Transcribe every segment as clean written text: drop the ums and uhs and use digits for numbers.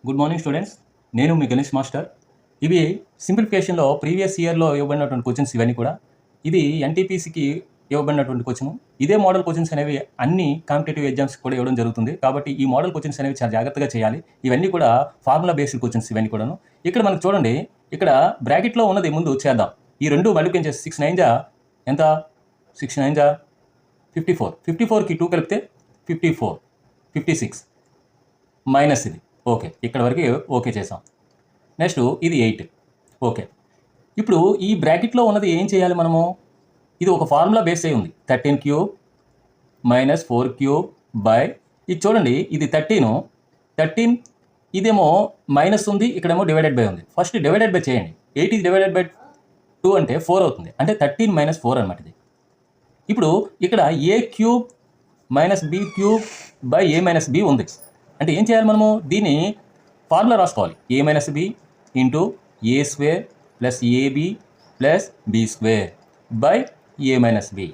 Good morning students, నేను మీ Ganesh master. ఇవి సింప్లిఫికేషన్లో previous ఇయర్లో ఇవ్వబడినటువంటి క్వశ్చన్స్ ఇవన్నీ కూడా. ఇది ఎన్టీపీసీకి ఇవ్వబడినటువంటి క్వశ్చన్. ఇదే మోడల్ క్వశ్చన్స్ అనేవి అన్ని కాంపిటేటివ్ ఎగ్జామ్స్కి కూడా ఇవ్వడం జరుగుతుంది. కాబట్టి ఈ మోడల్ క్వశ్చన్స్ అనేవి చాలా జాగ్రత్తగా చేయాలి. ఇవన్నీ కూడా ఫార్ములా బేస్డ్ క్వశ్చన్స్ ఇవన్నీ కూడాను. ఇక్కడ మనకు చూడండి, ఇక్కడ బ్రాకెట్లో ఉన్నది ముందు చేద్దాం. ఈ రెండు మల్టిప్లై చేసి 6 9 జా ఎంత? 6 9 జా 54. 54కి 2 కలిపితే 54, 56 మైనస్ ఇది. ఓకే, ఇక్కడ వరకు ఓకే చేసాం. నెక్స్ట్ ఇది 8. ఓకే, ఇప్పుడు ఈ బ్రాకెట్లో ఉన్నది ఏం చేయాలి మనము? ఇది ఒక ఫార్ములా బేస్ అయి ఉంది. 13 క్యూబ్ మైనస్ 4 క్యూబ్ బై, ఇది చూడండి, ఇది 13 ఇదేమో మైనస్ ఉంది, ఇక్కడేమో డివైడెడ్ బై ఉంది. ఫస్ట్ డివైడెడ్ బై చేయండి. 8 ఇది డివైడెడ్ బై 2 అంటే 4 అవుతుంది. అంటే 13 మైనస్ 4 అనమాట ఇది. ఇప్పుడు ఇక్కడ a cube minus b cube by a minus b ఉంది. అంటే ఏం చేయాలి మనము? దీన్ని ఫార్ములా రాసుకోవాలి. A minus b into a square plus ab plus b square by a minus b.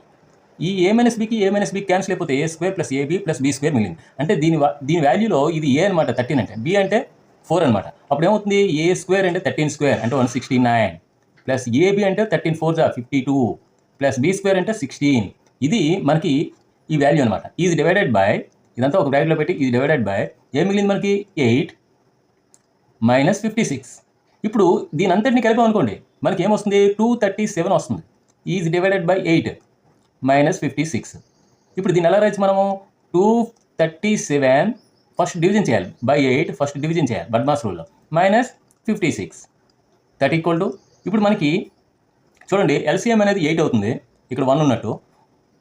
ఈ ఏ మైనస్ బికి ఏ మైనస్ బి క్యాన్సిల్ అయిపోతే a square plus ab plus b square మిగిలింది. అంటే దీని వాల్యూలో ఇది ఏ అనమాట 13 అంటే, బి అంటే 4 అనమాట. అప్పుడు ఏమవుతుంది? ఏ స్క్వేర్ అంటే 13 స్క్వేర్ అంటే 169 ప్లస్ ఏబి అంటే 13 4 జా 52 ప్లస్ బి స్క్వేర్ అంటే 16. ఇది మనకి ఈ వాల్యూ అనమాట. ఇది డివైడెడ్ బై, ఇదంతా ఒక బ్రాకెట్లో పెట్టి ఇది డివైడెడ్ బై ఏం మిగిలింది మనకి? 8 మైనస్ 56. ఇప్పుడు దీని అంతటిని కలిపామనుకోండి, మనకి ఏమొస్తుంది? 237 వస్తుంది. Is divided by 8 minus 56. ఇప్పుడు దీన్ని ఎలా రాయొచ్చు మనము? 237 ఫస్ట్ డివిజన్ చేయాలి బై 8, ఫస్ట్ డివిజన్ చేయాలి బడ్మాస్ రూల్లో, మైనస్ 56 దట్ ఈక్వల్ టు, ఇప్పుడు మనకి చూడండి ఎల్సిఎం అనేది 8 అవుతుంది, ఇక్కడ 1 ఉన్నట్టు.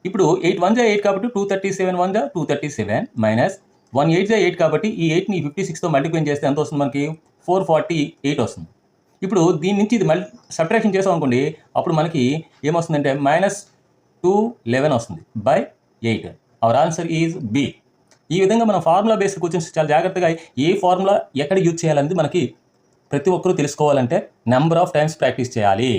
ఇప్పుడు 8 1 జా 8 కాబట్టి 237 1 జా 237 మైనస్ 1 8 జా 8 కాబట్టి ఈ 8ని 56తో మల్టిప్లై చేస్తే ఎంత వస్తుంది మనకి? 448 వస్తుంది. ఇప్పుడు దీని నుంచి ఇది సబ్ట్రాక్షన్ చేసాం అనుకోండి, అప్పుడు మనకి ఏమొస్తుందంటే మైనస్ 211 వస్తుంది by 8. Our answer is B. ఈ విధంగా మనం ఫార్ములా బేస్డ్ క్వశ్చన్స్ చాలా జాగ్రత్తగా ఏ ఫార్ములా ఎక్కడ యూజ్ చేయాలనేది మనకి ప్రతి ఒక్కరూ తెలుసుకోవాలంటే నెంబర్ ఆఫ్ టైమ్స్ ప్రాక్టీస్ చేయాలి.